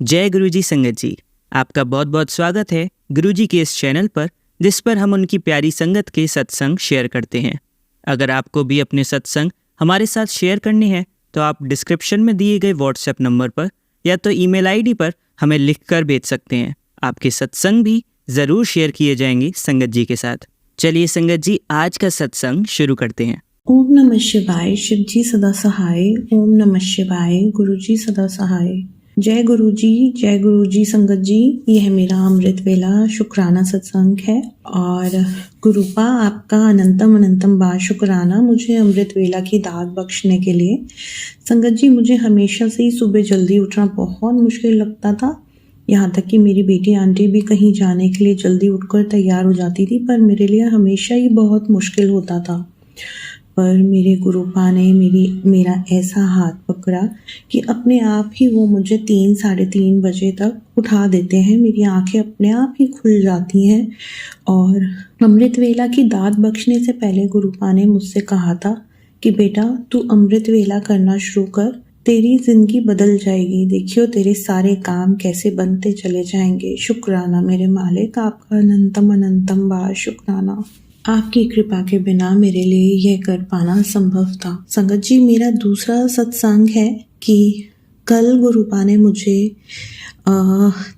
जय गुरुजी संगत जी, आपका बहुत बहुत स्वागत है गुरुजी के इस चैनल पर, जिस पर हम उनकी प्यारी संगत के सत्संग शेयर करते हैं। अगर आपको भी अपने सत्संग हमारे साथ शेयर करने हैं तो आप डिस्क्रिप्शन में दिए गए व्हाट्सएप नंबर पर या तो ईमेल आईडी पर हमें लिखकर भेज सकते हैं। आपके सत्संग भी ज़रूर शेयर किए जाएंगे संगत जी के साथ। चलिए संगत जी, आज का सत्संग शुरू करते हैं। ओम नमः शिवाय। शिव जी सदा सहाय। ओम नमः शिवाय। गुरु जी सदा सहाय। जय गुरु जी संगत जी। यह मेरा अमृत वेला शुक्राना सत्संग है और गुरुपा आपका अनंतम बार शुक्राना मुझे अमृत वेला की दात बख्शने के लिए। संगत जी, मुझे हमेशा से ही सुबह जल्दी उठना बहुत मुश्किल लगता था, यहाँ तक कि मेरी बेटी आंटी भी कहीं जाने के लिए जल्दी उठकर तैयार हो जाती थी, पर मेरे लिए हमेशा ही बहुत मुश्किल होता था। पर मेरे गुरुपा ने मेरा ऐसा हाथ पकड़ा कि अपने आप ही वो मुझे 3-3:30 बजे तक उठा देते हैं। मेरी आंखें अपने आप ही खुल जाती हैं और अमृत वेला की दात बख्शने से पहले गुरुपा ने मुझसे कहा था कि बेटा, तू अमृत वेला करना शुरू कर, तेरी जिंदगी बदल जाएगी। देखियो तेरे सारे काम कैसे बनते चले जाएंगे। शुक्राना मेरे मालिक, आपका अनंतम बार शुक्राना। आपकी कृपा के बिना मेरे लिए यह कर पाना संभव था। संगत जी, मेरा दूसरा सत्संग है कि कल गुरुपा ने मुझे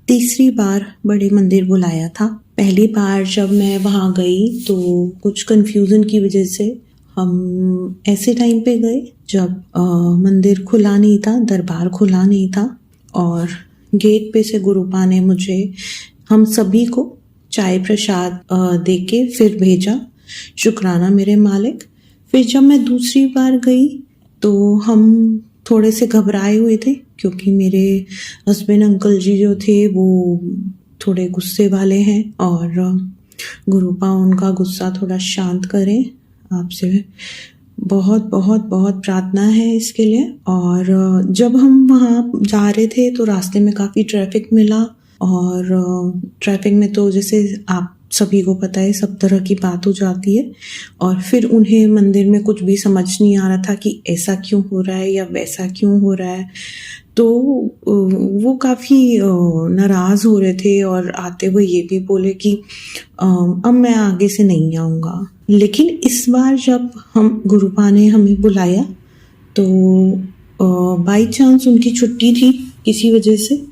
तीसरी बार बड़े मंदिर बुलाया था। पहली बार जब मैं वहाँ गई तो कुछ कंफ्यूजन की वजह से हम ऐसे टाइम पे गए जब मंदिर खुला नहीं था, दरबार खुला नहीं था, और गेट पे से गुरुपा ने मुझे हम सभी को चाय प्रसाद दे के फिर भेजा। शुक्राना मेरे मालिक। फिर जब मैं दूसरी बार गई तो हम थोड़े से घबराए हुए थे, क्योंकि मेरे हस्बैंड अंकल जी जो थे वो थोड़े गुस्से वाले हैं और गुरुपा उनका गुस्सा थोड़ा शांत करें। आपसे बहुत प्रार्थना है इसके लिए। और जब हम वहाँ जा रहे थे तो रास्ते में काफ़ी ट्रैफिक मिला, और ट्रैफिक में तो जैसे आप सभी को पता है सब तरह की बात हो जाती है, और फिर उन्हें मंदिर में कुछ भी समझ नहीं आ रहा था कि ऐसा क्यों हो रहा है या वैसा क्यों हो रहा है। तो वो काफ़ी नाराज़ हो रहे थे और आते हुए ये भी बोले कि अब मैं आगे से नहीं आऊँगा। लेकिन इस बार जब हम गुरुपा ने हमें बुलाया तो बाई चांस उनकी छुट्टी थी किसी वजह से,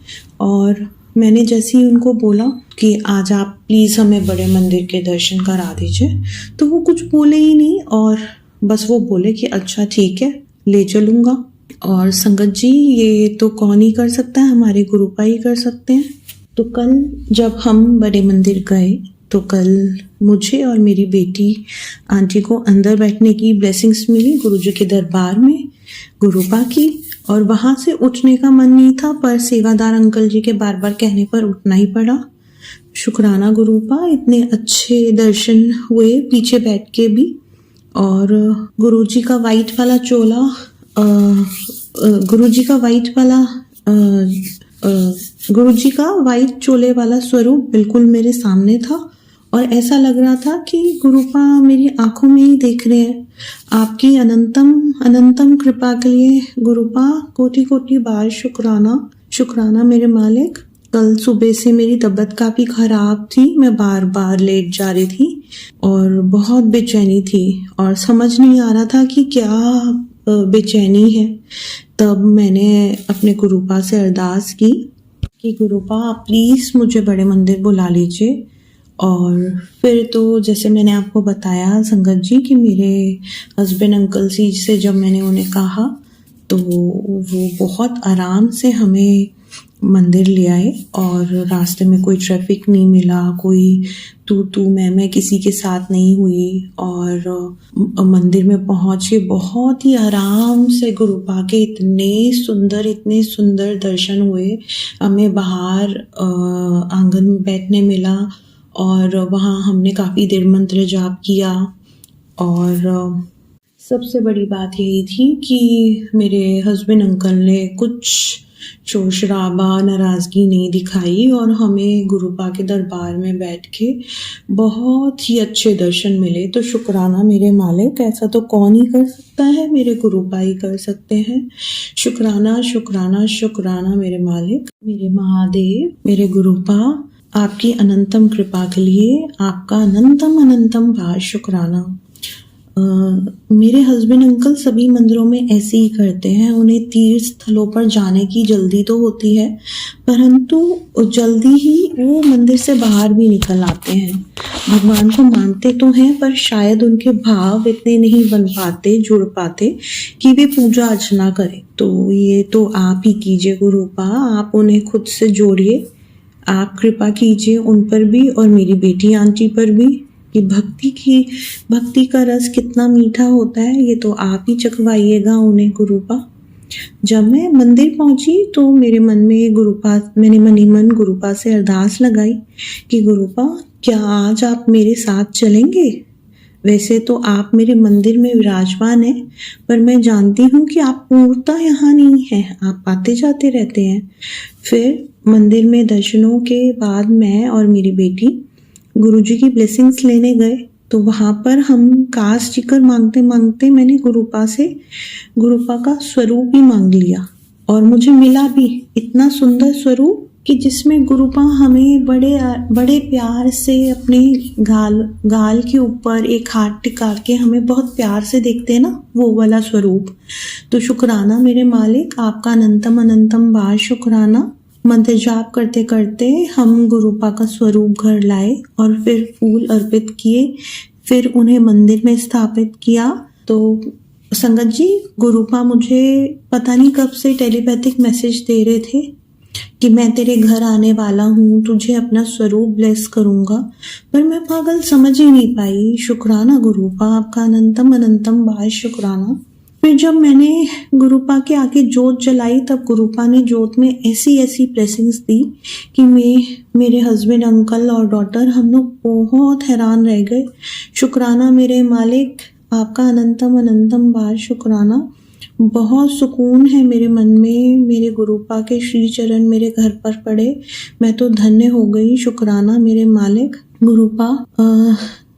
और मैंने जैसे ही उनको बोला कि आज आप प्लीज़ हमें बड़े मंदिर के दर्शन करा दीजिए, तो वो कुछ बोले ही नहीं और बस वो बोले कि अच्छा ठीक है, ले चलूँगा। और संगत जी, ये तो कौन ही कर सकता है, हमारे गुरुपा ही कर सकते हैं। तो कल जब हम बड़े मंदिर गए तो कल मुझे और मेरी बेटी आंटी को अंदर बैठने की ब्लेसिंग्स मिली गुरुजी के दरबार में गुरुपा की, और वहाँ से उठने का मन नहीं था, पर सेवादार अंकल जी के बार बार कहने पर उठना ही पड़ा। शुक्राना गुरुपा, इतने अच्छे दर्शन हुए पीछे बैठ के भी। और गुरुजी का वाइट वाला चोला, गुरुजी का वाइट चोले वाला स्वरूप बिल्कुल मेरे सामने था, और ऐसा लग रहा था कि गुरुपा मेरी आंखों में ही देख रहे हैं। आपकी अनंतम कृपा के लिए गुरुपा कोटि बार शुक्राना मेरे मालिक। कल सुबह से मेरी तबीयत काफ़ी ख़राब थी, मैं बार लेट जा रही थी और बहुत बेचैनी थी, और समझ नहीं आ रहा था कि क्या बेचैनी है। तब मैंने अपने गुरुपा से अरदास की कि गुरुपा आप प्लीज़ मुझे बड़े मंदिर बुला लीजिए। और फिर तो जैसे मैंने आपको बताया संगत जी कि मेरे हस्बैंड अंकल जी से जब मैंने उन्हें कहा तो वो बहुत आराम से हमें मंदिर ले आए, और रास्ते में कोई ट्रैफिक नहीं मिला, कोई तू मैं किसी के साथ नहीं हुई, और मंदिर में पहुँचे बहुत ही आराम से गुरुपा के इतने सुंदर दर्शन हुए। हमें बाहर आंगन में बैठने मिला, और वहाँ हमने काफ़ी देर मंत्र जाप किया। और सबसे बड़ी बात यही थी कि मेरे हस्बैंड अंकल ने कुछ शोर शराबा नाराज़गी नहीं दिखाई और हमें गुरुपा के दरबार में बैठ के बहुत ही अच्छे दर्शन मिले। तो शुक्राना मेरे मालिक, ऐसा तो कौन ही कर सकता है, मेरे गुरुपा ही कर सकते हैं। शुक्राना शुक्राना शुक्राना मेरे मालिक, मेरे महादेव, मेरे गुरुपा, आपकी अनंतम कृपा के लिए आपका अनंतम अनंतम भार शुक्राना। मेरे हस्बैंड अंकल सभी मंदिरों में ऐसे ही करते हैं। उन्हें तीर्थ स्थलों पर जाने की जल्दी तो होती है, परंतु जल्दी ही वो मंदिर से बाहर भी निकल आते हैं। भगवान को मानते तो हैं, पर शायद उनके भाव इतने नहीं बन पाते, जुड़ पाते कि वे पूजा अर्चना करें। तो ये तो आप ही कीजिए गुरुपा, आप उन्हें खुद से जोड़िए, आप कृपा कीजिए उन पर भी और मेरी बेटी आंटी पर भी कि भक्ति का रस कितना मीठा होता है, ये तो आप ही चखवाइएगा उन्हें गुरुपा। जब मैं मंदिर पहुंची तो मेरे मन में मैंने मनी मन गुरुपा से अरदास लगाई कि गुरुपा, क्या आज आप मेरे साथ चलेंगे? वैसे तो आप मेरे मंदिर में विराजमान हैं, पर मैं जानती हूँ कि आप पूर्णतः यहाँ नहीं हैं, आप आते जाते रहते हैं। फिर मंदिर में दर्शनों के बाद मैं और मेरी बेटी गुरुजी की ब्लेसिंग्स लेने गए। तो वहाँ पर हम काश जिक्र मांगते मांगते मैंने गुरुपा का स्वरूप ही मांग लिया और मुझे मिला भी इतना सुंदर स्वरूप कि जिसमें गुरुपा हमें बड़े बड़े प्यार से अपने गाल के ऊपर एक हाथ टिका के हमें बहुत प्यार से देखते हैं ना, वो वाला स्वरूप। तो शुक्राना मेरे मालिक, आपका अनंतम अनंतम बार शुक्राना। मंत्र जाप करते करते हम गुरुपा का स्वरूप घर लाए और फिर फूल अर्पित किए, फिर उन्हें मंदिर में स्थापित किया। तो संगत जी, गुरुपा मुझे पता नहीं कब से टेलीपैथिक मैसेज दे रहे थे कि मैं तेरे घर आने वाला हूँ, तुझे अपना स्वरूप ब्लेस करूँगा, पर मैं पागल समझ ही नहीं पाई। शुक्राना गुरुपा, आपका अनंतम अनंतम बार शुक्राना। फिर जब मैंने गुरुपा के आगे जोत जलाई तब गुरुपा ने जोत में ऐसी ऐसी ब्लेसिंग्स दी कि मेरे हस्बैंड अंकल और डॉटर हम लोग बहुत हैरान रह गए। शुक्राना मेरे मालिक, आपका अनंतम अनंतम बार शुक्राना। बहुत सुकून है मेरे मन में, मेरे गुरुपा के श्री चरण मेरे घर पर पड़े, मैं तो धन्य हो गई। शुक्राना मेरे मालिक।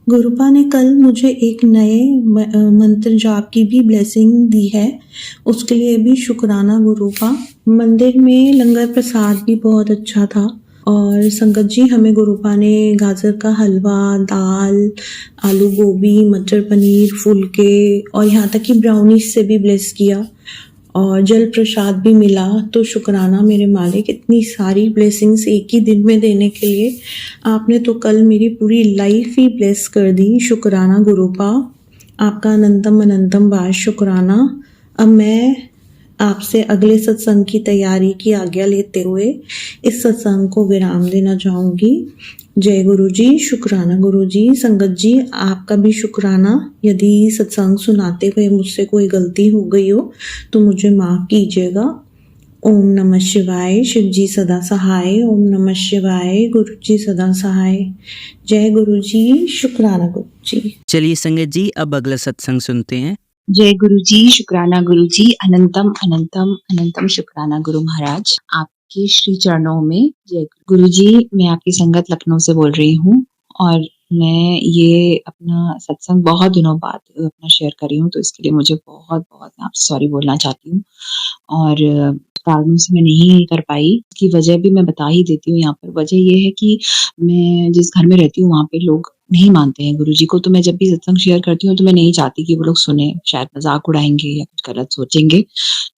गुरुपा ने कल मुझे एक नए मंत्र जाप की भी ब्लेसिंग दी है, उसके लिए भी शुक्राना गुरुपा। मंदिर में लंगर प्रसाद भी बहुत अच्छा था और संगत जी, हमें गुरुपा ने गाजर का हलवा, दाल, आलू गोभी, मटर पनीर, फुलके और यहाँ तक कि ब्राउनीज से भी ब्लेस किया और जल प्रसाद भी मिला। तो शुक्राना मेरे मालिक, इतनी सारी ब्लेसिंग्स एक ही दिन में देने के लिए आपने तो कल मेरी पूरी लाइफ ही ब्लेस कर दी। शुक्राना गुरुपा, आपका अनंतम अनंतम बार शुक्राना। अब मैं आपसे अगले सत्संग की तैयारी की आज्ञा लेते हुए इस सत्संग को विराम देना चाहूँगी। जय गुरु जी, शुक्राना गुरु जी। संगत जी, आपका भी शुक्राना। यदि सत्संग सुनाते हुए मुझसे कोई गलती हो गई हो तो मुझे माफ़ कीजिएगा। ओम नमः शिवाय। शिव जी सदा सहाय। ओम नमः शिवाय। गुरु जी सदा सहाय। जय गुरु जी, शुक्राना गुरु जी। चलिए संगत जी, अब अगला सत्संग सुनते हैं। जय गुरु जी, शुक्राना गुरु जी, अनंतम अनंतम अनंतम शुक्राना गुरु महाराज, आपके श्री चरणों में जय। गुरु जी, मैं आपकी संगत लखनऊ से बोल रही हूँ और मैं ये अपना सत्संग बहुत दिनों बाद अपना शेयर कर रही हूँ, तो इसके लिए मुझे बहुत बहुत आपसे सॉरी बोलना चाहती हूँ और कारणों से मैं नहीं कर पाई। इसकी वजह भी मैं बता ही देती हूँ यहाँ पर। वजह ये है कि मैं जिस घर में रहती हूँ वहाँ पे लोग नहीं मानते हैं गुरुजी को, तो मैं जब भी सत्संग शेयर करती हूँ तो मैं नहीं चाहती कि वो लोग सुने, शायद मजाक उड़ाएंगे या कुछ गलत सोचेंगे,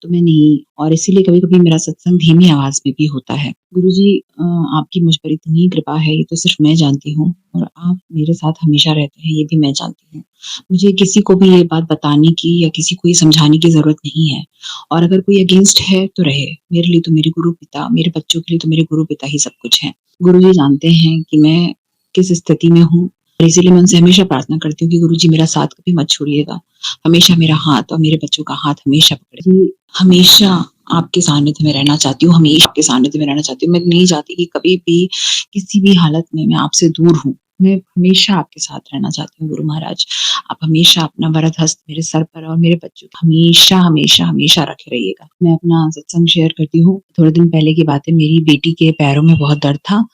तो मैं नहीं, और इसीलिए कभी कभी मेरा सत्संग धीमी आवाज में भी होता है। गुरुजी, आपकी मुझ पर इतनी कृपा है, ये तो सिर्फ मैं जानती हूँ, और आप मेरे साथ हमेशा रहते हैं, ये भी मैं जानती हूँ। मुझे किसी को भी ये बात बताने की या किसी को ये समझाने की जरूरत नहीं है, और अगर कोई अगेंस्ट है तो रहे, मेरे लिए तो मेरे गुरु पिता, मेरे बच्चों के लिए तो मेरे गुरु पिता ही सब कुछ है। गुरुजी जानते हैं कि मैं किस स्थिति में हूँ, इसीलिए मैं उनसे हमेशा प्रार्थना करती हूँ कि गुरुजी मेरा साथ कभी मत छोड़िएगा, हमेशा मेरा हाथ और मेरे बच्चों का हाथ हमेशा पकड़े। हमेशा आपके सानिध्य में रहना चाहती हूँ, हमेशा आपके सानिध्य में रहना चाहती हूँ। मैं नहीं चाहती कि कभी भी किसी भी हालत में मैं आपसे दूर हूँ। मैं हमेशा आपके साथ रहना चाहती हूँ गुरु महाराज। आप हमेशा अपना वरद हस्त मेरे सर पर और मेरे बच्चों पर हमेशा हमेशा हमेशा रखे रहिएगा। मैं अपना सत्संग शेयर करती हूँ। थोड़े दिन पहले की बात है, मेरी बेटी के पैरों में बहुत दर्द था,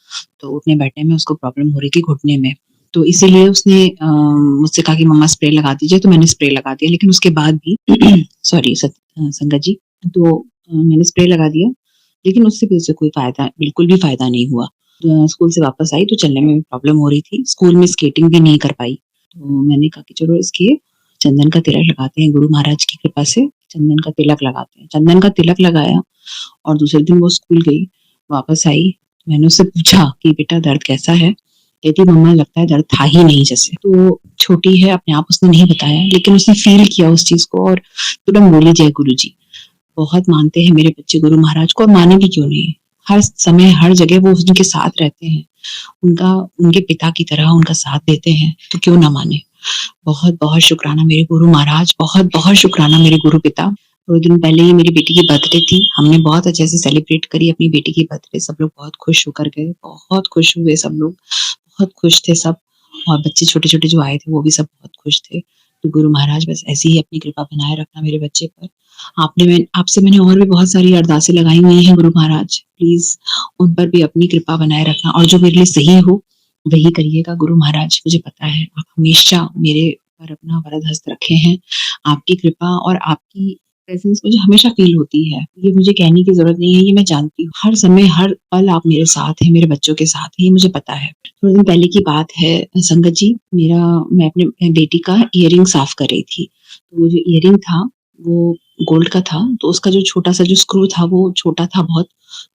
तो उठने बैठने में उसको प्रॉब्लम हो रही थी घुटने में। तो इसीलिए उसने मुझसे कहा कि मम्मा स्प्रे लगा दीजिए, तो मैंने स्प्रे लगा दिया। लेकिन उसके बाद भी सॉरी संगत जी, तो मैंने स्प्रे लगा दिया, लेकिन उससे भी उसे कोई फायदा, बिल्कुल भी फायदा नहीं हुआ। स्कूल से वापस आई तो चलने में भी प्रॉब्लम हो रही थी, स्कूल में स्केटिंग भी नहीं कर पाई। तो मैंने कहा कि चलो इसके चंदन का तिलक लगाते हैं, गुरु महाराज की कृपा से चंदन का तिलक लगाते हैं। चंदन का तिलक लगाया और दूसरे दिन वो स्कूल गई, वापस आई। मैंने उससे पूछा कि बेटा दर्द कैसा है? कहती मम्मा लगता है दर्द था ही नहीं जैसे। तो छोटी है, अपने आप उसने नहीं बताया, लेकिन उसने फील किया उस चीज को और तुरंत बोली जय गुरु जी। बहुत मानते हैं मेरे बच्चे गुरु महाराज को, और माने भी क्यों नहीं, हर समय हर जगह वो उनके साथ रहते हैं, उनका उनके पिता की तरह उनका साथ देते हैं, तो क्यों ना माने। बहुत बहुत शुक्राना मेरे गुरु महाराज, बहुत बहुत शुक्राना मेरे गुरु पिता। थोड़े दिन पहले ही मेरी बेटी की बर्थडे थी, हमने बहुत अच्छे से सेलिब्रेट करी अपनी बेटी की बर्थडे। सब लोग बहुत खुश होकर गए, बहुत खुश हुए सब लोग, बहुत खुश थे सब, और बच्चे छोटे छोटे जो आए थे वो भी सब बहुत खुश थे। तो गुरु महाराज बस ऐसे ही अपनी कृपा बनाए रखना मेरे बच्चे पर। आपसे मैंने और भी बहुत सारी अरदासें लगाई हुई हैं गुरु महाराज, प्लीज उन पर भी अपनी कृपा बनाए रखना, और जो मेरे लिए सही हो वही करिएगा गुरु महाराज। मुझे पता है आप हमेशा मेरे पर अपना वरद हस्त रखे हैं। आपकी कृपा और आपकी प्रेजेंस मुझे हमेशा फील होती है, ये मुझे कहने की जरूरत नहीं है, ये मैं जानती हूँ। हर समय हर पल आप मेरे साथ हैं, मेरे बच्चों के साथ हैं, ये मुझे पता है। थोड़े दिन पहले की बात है संगत जी, मैं अपने बेटी का इयररिंग साफ कर रही थी। तो वो जो इयररिंग था वो गोल्ड का था, तो उसका जो छोटा सा जो स्क्रू था वो छोटा था बहुत,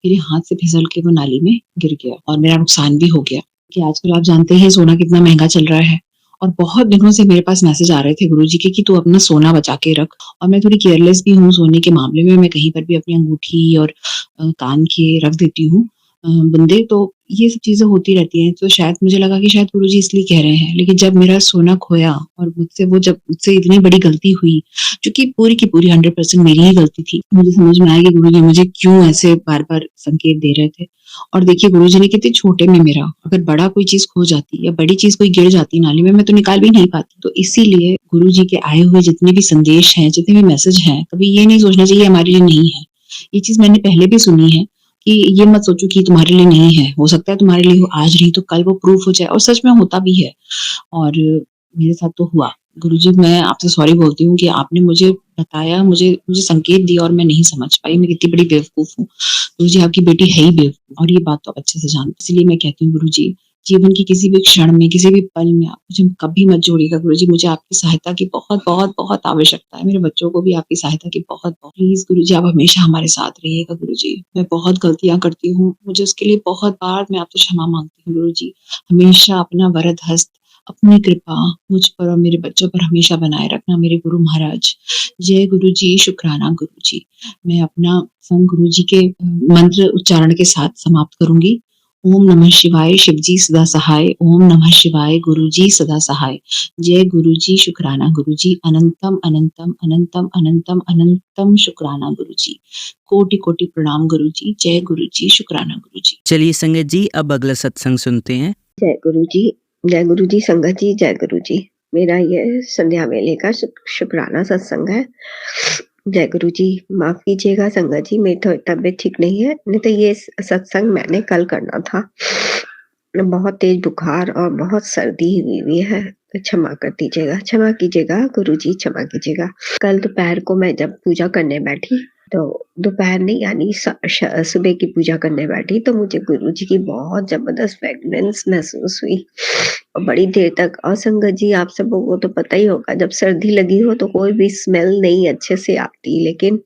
मेरे हाथ से फिसल के वो नाली में गिर गया और मेरा नुकसान भी हो गया। कि आजकल आप जानते हैं सोना कितना महंगा चल रहा है, और बहुत दिनों से मेरे पास मैसेज आ रहे थे गुरुजी के कि तू अपना सोना बचा के रख। और मैं थोड़ी केयरलेस भी हूँ सोने के मामले में, मैं कहीं पर भी अपनी अंगूठी और कान के रख देती हूँ बंदे, तो ये सब चीजें होती रहती हैं। तो शायद मुझे लगा कि शायद गुरुजी इसलिए कह रहे हैं, लेकिन जब मेरा सोना खोया और जब मुझसे इतनी बड़ी गलती हुई, जो कि पूरी की पूरी 100% मेरी ही गलती थी, मुझे समझ में आया कि गुरुजी मुझे क्यों ऐसे बार बार संकेत दे रहे थे। और देखिए गुरुजी ने कितने छोटे में मेरा, अगर बड़ा कोई चीज खो जाती या बड़ी चीज कोई गिर जाती नाली में, मैं तो निकाल भी नहीं पाती। तो इसीलिए गुरुजी के आए हुए जितने भी संदेश हैं, जितने भी मैसेज हैं, कभी ये नहीं सोचना चाहिए हमारे लिए नहीं है। ये चीज मैंने पहले भी सुनी है कि ये मत सोचो कि तुम्हारे लिए नहीं है, हो सकता है तुम्हारे लिए हो आज नहीं तो कल वो प्रूफ हो जाए, और सच में होता भी है। और मेरे साथ तो हुआ। गुरुजी मैं आपसे सॉरी बोलती हूँ कि आपने मुझे बताया, मुझे मुझे संकेत दिया और मैं नहीं समझ पाई, मैं कितनी बड़ी बेवकूफ हूँ। गुरुजी आपकी बेटी है ही बेवकूफ, और ये बात तो आप अच्छे से जानते, इसलिए मैं कहती हूँ गुरुजी जीवन की किसी भी क्षण में, किसी भी पल में आप मुझे कभी मत जोड़िएगा गुरुजी। मुझे आपकी सहायता की बहुत बहुत बहुत आवश्यकता है, मेरे बच्चों को भी आपकी सहायता की बहुत बहुत। प्लीज गुरुजी आप हमेशा हमारे साथ रहिएगा गुरुजी। मैं बहुत गलतियां करती हूँ, मुझे उसके लिए बहुत बार मैं आपसे क्षमा मांगती हूँ गुरुजी। हमेशा अपना वरद हस्त, अपनी कृपा मुझ पर और मेरे बच्चों पर हमेशा बनाए रखना मेरे गुरु महाराज। जय गुरु जी, शुक्राना गुरु जी। मैं अपना संग गुरु जी के मंत्र उच्चारण के साथ समाप्त करूंगी। ओम नमः शिवाय, शिवजी सदा सहाय। ओम नमः शिवाय, गुरु जी सदा सहाय। जय गुरु जी, शुक्राना गुरु जी। अनंतम अनंतम अनंतम अनंतम अनंतम शुक्राना गुरु जी। कोटि कोटि प्रणाम गुरु जी। जय गुरु जी, शुक्राना गुरु जी। चलिए संगत जी, अब अगला सत्संग सुनते हैं। जय गुरु जी, जय गुरु जी, संगत जी, जय गुरु जी। मेरा ये संध्या वेले का शुक्राना सत्संग है। जय गुरु जी। माफ कीजिएगा संगत जी, मेरी तो तबीयत ठीक नहीं है, नहीं तो ये सत्संग मैंने कल करना था। बहुत तेज बुखार और बहुत सर्दी हुई है, तो क्षमा कर दीजिएगा, क्षमा कीजिएगा गुरु जी, क्षमा कीजिएगा। कल दोपहर को मैं जब पूजा करने बैठी, तो दोपहर नहीं यानी सुबह की पूजा करने बैठी, तो मुझे गुरुजी की बहुत जबरदस्त फ्रेग्रेंस महसूस हुई और बड़ी देर तक। और संगत जी आप सबको को तो पता ही होगा, जब सर्दी लगी हो तो कोई भी स्मेल नहीं अच्छे से आती, लेकिन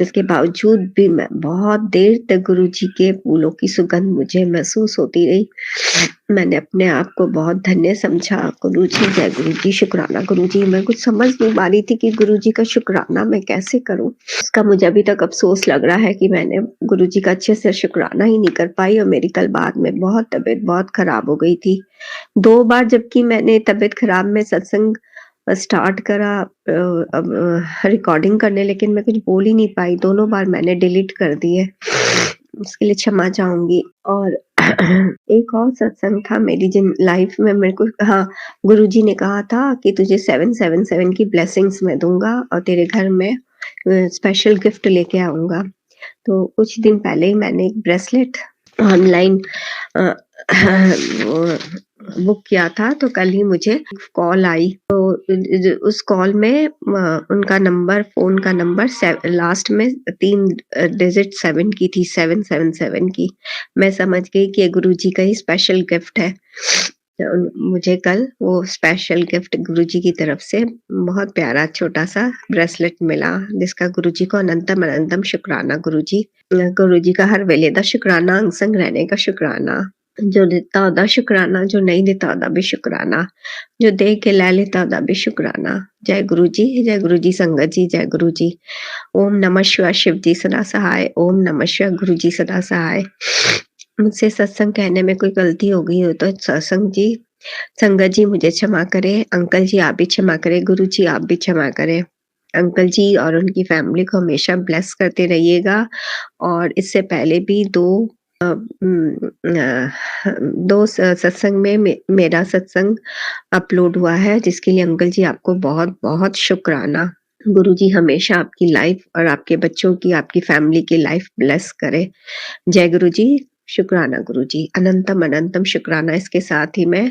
इसके बावजूद भी मैं बहुत देर तक गुरुजी के फूलों की सुगंध मुझे महसूस होती रही। मैंने अपने आप को बहुत धन्य समझा। गुरुजी, जय गुरुजी, शुक्राना गुरुजी। मैं कुछ समझ नहीं पा रही थी कि गुरुजी का शुक्राना मैं कैसे करूं। इसका मुझे अभी तक अफसोस लग रहा है कि मैंने गुरुजी का अच्छे से शुक्राना ही नहीं कर पाई, और मेरी कल बाद में बहुत तबीयत बहुत खराब हो गई थी। 2 बार जबकि मैंने तबीयत खराब में सत्संग स्टार्ट करा रिकॉर्डिंग करने, लेकिन मैं कुछ बोल ही नहीं पाई। दोनों बार मैंने डिलीट कर दिए, उसके लिए क्षमा चाहूंगी। और एक और सत्संग था मेरी जिन लाइफ में मेरे को, हाँ, गुरुजी ने कहा था कि तुझे 777 की ब्लेसिंग्स मैं दूंगा और तेरे घर में स्पेशल गिफ्ट लेके आऊंगा। तो कुछ दिन पहले ही मैंने एक ब्रेसलेट ऑनलाइन बुक किया था, तो कल ही मुझे कॉल आई। तो उस कॉल में उनका नंबर, फोन का नंबर लास्ट में 3 डिजिट 7 की थी, 777 की। मैं समझ गई कि गुरुजी का ही स्पेशल गिफ्ट है। मुझे कल वो स्पेशल गिफ्ट गुरुजी की तरफ से बहुत प्यारा छोटा सा ब्रेसलेट मिला, जिसका गुरुजी को अनंतम अनंतम शुक्राना। गुरुजी का हर वेले दा शुक्राना, अंग संग रहने का शुक्राना। जो देता ओदा शुक्राना, जो नहीं देता ओदा भी शुक्राना, जो दे के लै लेता ओदा भी शुक्राना। जय गुरु जी संगत जी, जय गुरु जी। ओम नमः शिवाय, शिव जी सदा सहाय। ओम नमः शिवाय, गुरु जी सदा सहाय। मुझसे सत्संग कहने में कोई गलती हो गई हो तो संगत जी मुझे क्षमा करे। अंकल जी आप भी क्षमा करें, गुरु जी आप भी क्षमा करें। अंकल जी और उनकी फैमिली को हमेशा ब्लेस करते रहिएगा। और इससे पहले भी दो सत्संग में मेरा सत्संग अपलोड हुआ है, जिसके लिए अंकल जी आपको बहुत बहुत शुक्राना। गुरु जी हमेशा आपकी लाइफ और आपके बच्चों की, आपकी फैमिली की लाइफ ब्लेस करे। जय गुरु जी, शुक्राना गुरु जी, अनंतम अनंतम शुक्राना। इसके साथ ही मैं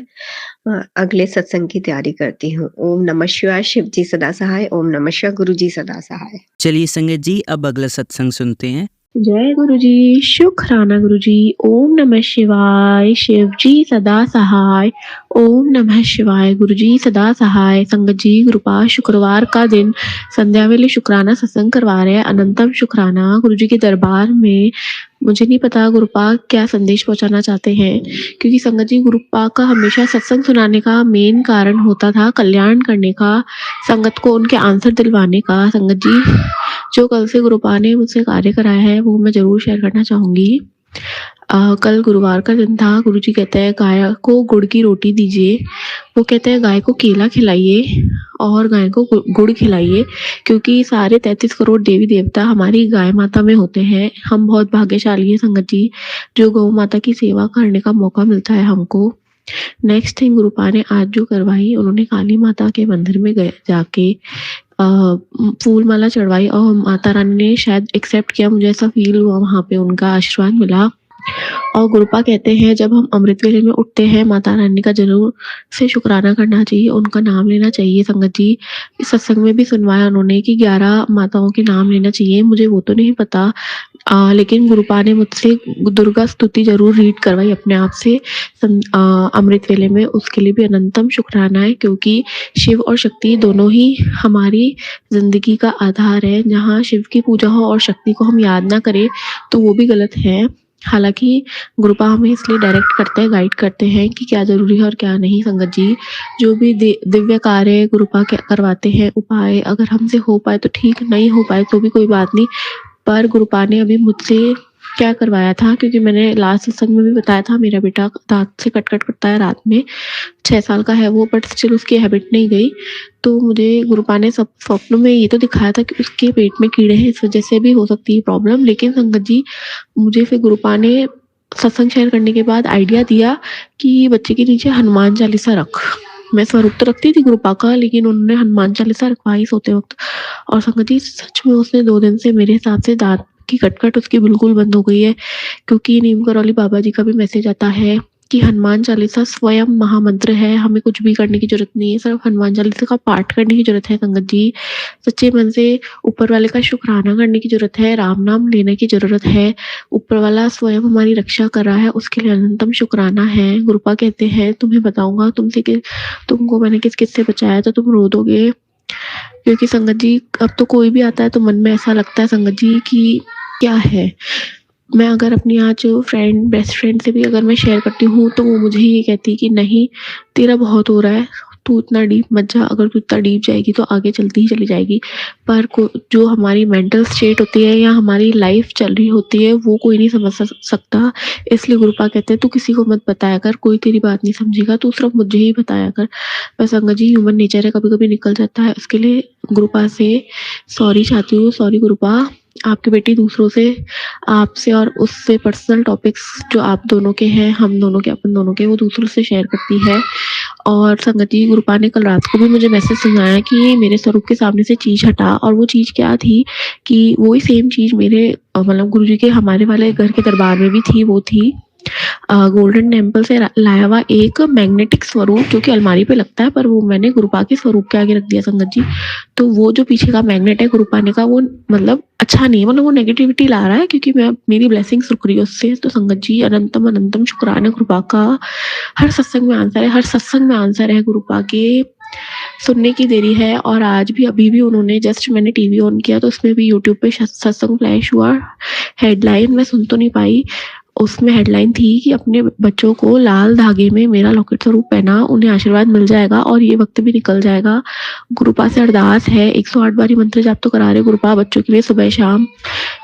अगले सत्संग की तैयारी करती हूँ। ओम नमः शिवाय, शिव जी सदा सहाय। ओम नमः शिवाय, गुरु जी सदा सहाय। चलिए संगत जी, अब अगला सत्संग सुनते हैं। जय गुरु जी, शुक्राना गुरु जी। ओम नमः शिवाय, शिव जी सदा सहाय। ओम नमः शिवाय, गुरु जी सदा सहाय। संगत जी, कृपा शुक्रवार का दिन संध्या वेले शुक्राना सत्संग करवा रहे हैं। अनंतम शुक्राना गुरु जी के दरबार में। मुझे नहीं पता गुरुपा क्या संदेश पहुंचाना चाहते हैं, क्योंकि संगत जी गुरुपा का हमेशा सत्संग सुनाने का मेन कारण होता था कल्याण करने का, संगत को उनके आंसर दिलवाने का। संगत जी, जो कल से गुरुपा ने मुझसे कार्य कराया है वो मैं जरूर शेयर करना चाहूंगी। कल गुरुवार का दिन था। गुरुजी कहते हैं गाय को गुड़ की रोटी दीजिए। वो कहते हैं गाय को केला खिलाइए और गाय को गुड़ खिलाइए, क्योंकि सारे 33 करोड़ देवी देवता हमारी गाय माता में होते हैं। हम बहुत भाग्यशाली हैं संगत जी, जो गौ माता की सेवा करने का मौका मिलता है हमको। नेक्स्ट थिंग गुरुपा ने आज जो करवाई, उन्होंने काली माता के मंदिर में जाके फूल माला चढ़वाई और माता रानी ने शायद एक्सेप्ट किया, मुझे ऐसा फील हुआ, वहां पे उनका आशीर्वाद मिला। और गुरुपा कहते हैं जब हम अमृत वेले में उठते हैं माता रानी का जरूर से शुक्राना करना चाहिए, उनका नाम लेना चाहिए। संगत जी, इस सत्संग में भी सुनवाया उन्होंने कि 11 माताओं के नाम लेना चाहिए। मुझे वो तो नहीं पता, लेकिन गुरुपा ने मुझसे दुर्गा स्तुति जरूर रीड करवाई अपने आप से अमृत वेले में। उसके लिए भी अनंतम शुक्राना है, क्योंकि शिव और शक्ति दोनों ही हमारी जिंदगी का आधार है। जहाँ शिव की पूजा हो और शक्ति को हम याद ना करें तो वो भी गलत है। हालांकि गुरुपा हमें इसलिए डायरेक्ट करते हैं, गाइड करते हैं कि क्या जरूरी है और क्या नहीं। संगत जी, जो भी दिव्य कार्य गुरुपा करवाते हैं, उपाय अगर हमसे हो पाए तो ठीक, नहीं हो पाए तो भी कोई बात नहीं। पर गुरुपा ने अभी मुझसे क्या करवाया था, क्योंकि मैंने लास्ट सत्संग में भी बताया था मेरा बेटा दांत से कट करता है रात में, 6 साल का है वो, बट स्टिल उसकी हैबिट नहीं गई। तो मुझे गुरुपा ने सब स्वप्नों में ये तो दिखाया था कि उसके पेट में कीड़े हैं, इस वजह से भी हो सकती है प्रॉब्लम। लेकिन संगत जी, मुझे फिर गुरुपा ने सत्संग शेयर करने के बाद आइडिया दिया कि बच्चे के नीचे हनुमान चालीसा रख। मैं स्वरूप तो रखती थी गुरुपा का, लेकिन उन्होंने हनुमान चालीसा रखवाई सोते वक्त। और संगत जी, सच में उसने 2 दिन से मेरे हिसाब से दांत की कटकट उसकी बिल्कुल बंद हो गई है, क्योंकि नीम करौली बाबा जी का भी मैसेज आता है कि हनुमान चालीसा स्वयं महामंत्र है, हमें कुछ भी करने की जरूरत नहीं है, सिर्फ हनुमान चालीसा का पाठ करने की जरूरत है। संगत जी, सच्चे मन से ऊपर वाले का शुक्राना करने की जरूरत है, राम नाम लेने की जरूरत है। ऊपर वाला स्वयं हमारी रक्षा कर रहा है, उसके लिए अनंतम शुक्राना है। गुरुपा कहते हैं तुम्हें बताऊंगा तुमको मैंने किस किस से बचाया तो तुम रो दोगे। क्योंकि संगत जी, अब तो कोई भी आता है तो मन में ऐसा लगता है संगत जी कि क्या है। मैं अगर अपनी आज बेस्ट फ्रेंड से भी अगर मैं शेयर करती हूँ तो वो मुझे ये कहती है कि नहीं, तेरा बहुत हो रहा है, तू इतना डीप मत जा, अगर तू इतना डीप जाएगी तो आगे चलती ही चली जाएगी। पर जो हमारी मेंटल स्टेट होती है या हमारी लाइफ चल रही होती है वो कोई नहीं समझ सकता। इसलिए गुरुपा कहते हैं तू किसी को मत बताया कर, कोई तेरी बात नहीं समझेगा, तू सिर्फ मुझे ही बताया कर। बस संगत जी, ह्यूमन नेचर है, कभी कभी निकल जाता है। उसके लिए गुरुपा से सॉरी चाहती हूँ। सॉरी गुरुपा, आपकी बेटी दूसरों से, आपसे और उससे पर्सनल टॉपिक्स जो आप दोनों के हैं, हम दोनों के, अपन दोनों के, वो दूसरों से शेयर करती है। और संगत जी, गुरुपा ने कल रात को भी मुझे मैसेज सुनाया कि मेरे स्वरूप के सामने से चीज़ हटा, और वो चीज़ क्या थी कि वही सेम चीज़ मेरे मतलब गुरुजी के हमारे वाले घर के दरबार में भी थी। वो थी गोल्डन टेम्पल से लाया हुआ एक मैग्नेटिक स्वरूप, जो कि अलमारी पे लगता है, पर वो मैंने गुरुपा के स्वरूप के आगे रख दिया संगत जी। तो वो जो पीछे का मैग्नेट है गुरुपा ने का, वो मतलब अच्छा नहीं है, मतलब वो नेगेटिविटी ला रहा है, क्योंकि मैं मेरी ब्लेसिंग्स रुक रही है उससे। तो संगत जी, अनंतम अनंतम शुक्राना गुरुपा का। हर सत्संग में आंसर है, हर सत्संग में आंसर है गुरुपा के। सुनने की देरी है। और आज भी, अभी भी उन्होंने, जस्ट मैंने टीवी ऑन किया तो उसमें भी यूट्यूब पे सत्संग फ्लैश हुआ। हेडलाइन मैं सुन तो नहीं पाई, उसमें हेडलाइन थी कि अपने बच्चों को लाल धागे में मेरा लॉकेट स्वरूप पहना, उन्हें आशीर्वाद मिल जाएगा और ये वक्त भी निकल जाएगा। गुरुपा से अरदास है, 108 बार ये मंत्र जाप तो करा रहे गुरुपा बच्चों के लिए सुबह शाम,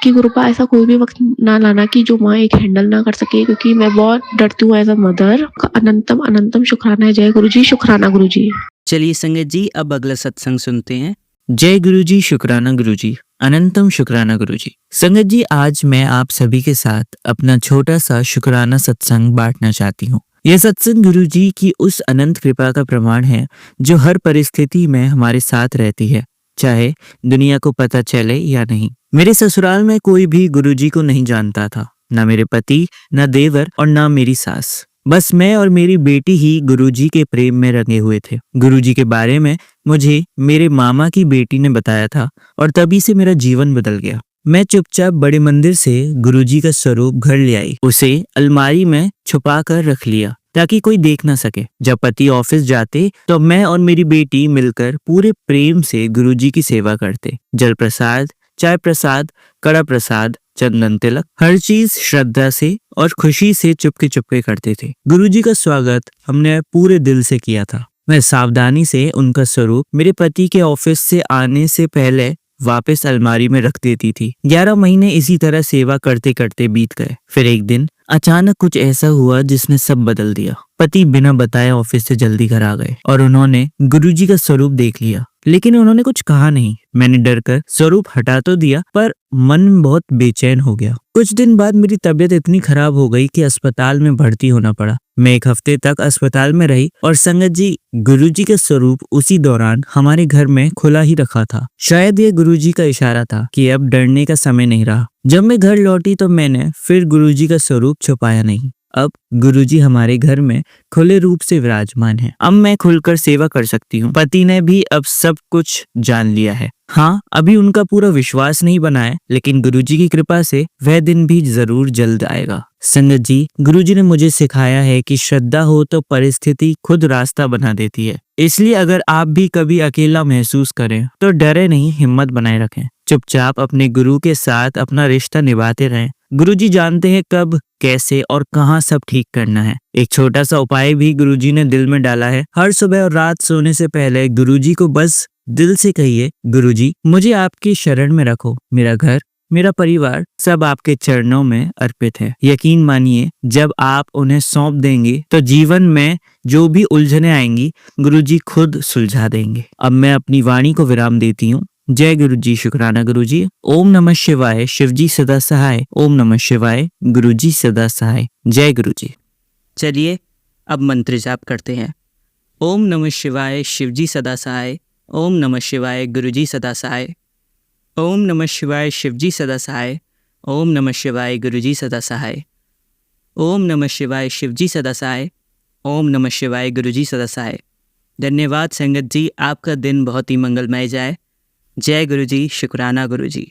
कि गुरुपा ऐसा कोई भी वक्त ना लाना कि जो माँ एक हैंडल ना कर सके, क्योंकि मैं बहुत डरती हूँ एज अ मदर। अनंतम अनंतम शुक्राना है। जय गुरु जी, शुक्राना गुरु जी। चलिए संगत जी, अब अगला सत्संग सुनते हैं। जय गुरु जी, शुक्राना गुरु जी, अनंतम शुक्राना गुरु जी। संगत जी, आज मैं आप सभी के साथ अपना छोटा सा शुक्राना सत्संग बांटना चाहती हूँ। यह सत्संग गुरु जी की उस अनंत कृपा का प्रमाण है जो हर परिस्थिति में हमारे साथ रहती है, चाहे दुनिया को पता चले या नहीं। मेरे ससुराल में कोई भी गुरु जी को नहीं जानता था, ना मेरे पति, ना देवर और ना मेरी सास। बस मैं और मेरी बेटी ही गुरुजी के प्रेम में रंगे हुए थे। गुरुजी के बारे में मुझे मेरे मामा की बेटी ने बताया था और तभी से मेरा जीवन बदल गया। मैं चुपचाप बड़े मंदिर से गुरुजी का स्वरूप घर ले आई, उसे अलमारी में छुपा कर रख लिया ताकि कोई देख ना सके। जब पति ऑफिस जाते तो मैं और मेरी बेटी मिलकर पूरे प्रेम से गुरुजी की सेवा करते। जल प्रसाद, चाय प्रसाद, कड़ा प्रसाद, चंदन तिलक, हर चीज श्रद्धा से और खुशी से चुपके चुपके करते थे। गुरुजी का स्वागत हमने पूरे दिल से किया था। मैं सावधानी से उनका स्वरूप मेरे पति के ऑफिस से आने से पहले वापस अलमारी में रख देती थी। 11 महीने इसी तरह सेवा करते करते बीत गए। फिर एक दिन अचानक कुछ ऐसा हुआ जिसने सब बदल दिया। पति बिना बताए ऑफिस से जल्दी घर आ गए और उन्होंने गुरुजी का स्वरूप देख लिया, लेकिन उन्होंने कुछ कहा नहीं। मैंने डरकर स्वरूप हटा तो दिया, पर मन बहुत बेचैन हो गया। कुछ दिन बाद मेरी तबीयत इतनी खराब हो गई कि अस्पताल में भर्ती होना पड़ा। मैं 1 हफ्ते तक अस्पताल में रही और संगत जी, गुरुजी का स्वरूप उसी दौरान हमारे घर में खुला ही रखा था। शायद ये गुरुजी का इशारा था कि अब डरने का समय नहीं रहा। जब मैं घर लौटी तो मैंने फिर गुरुजी का स्वरूप छुपाया नहीं। अब गुरुजी हमारे घर में खुले रूप से विराजमान है। अब मैं खुलकर सेवा कर सकती हूँ। पति ने भी अब सब कुछ जान लिया है। हाँ, अभी उनका पूरा विश्वास नहीं बना है, लेकिन गुरुजी की कृपा से वह दिन भी जरूर जल्द आएगा। संगत जी, गुरुजी ने मुझे सिखाया है कि श्रद्धा हो तो परिस्थिति खुद रास्ता बना देती है। इसलिए अगर आप भी कभी अकेला महसूस करें तो डरे नहीं, हिम्मत बनाए रखें। चुपचाप अपने गुरु के साथ अपना रिश्ता निभाते रहें। गुरुजी जानते हैं कब, कैसे और कहाँ सब ठीक करना है। एक छोटा सा उपाय भी गुरुजी ने दिल में डाला है। हर सुबह और रात सोने से पहले गुरुजी को बस दिल से कहिए, गुरुजी मुझे आपकी शरण में रखो। मेरा घर, मेरा परिवार सब आपके चरणों में अर्पित है। यकीन मानिए, जब आप उन्हें सौंप देंगे तो जीवन में जो भी उलझने आएंगी गुरुजी खुद सुलझा देंगे। अब मैं अपनी वाणी को विराम देती हूँ। जय गुरु जी, शुक्राना गुरु जी। ओम नमः शिवाय, शिवजी सदा सहाय। ओम नमः शिवाय, गुरुजी सदा सहाय। जय गुरु जी। चलिए अब मंत्र जाप करते हैं। ओम नमः शिवाय, शिवजी सदा सहाय। ओम नमः शिवाय, गुरुजी सदा सहाय। ओम नमः शिवाय, शिवजी सदा सहाय। ओम नमः शिवाय, गुरुजी सदा सहाय। ओम नमः शिवाय, शिवजी सदा सहाय। ओम नमः शिवाय, गुरुजी सदा सहाय। धन्यवाद संगत जी, आपका दिन बहुत ही मंगलमय जाए। जय गुरु जी, शुक्राना गुरु जी।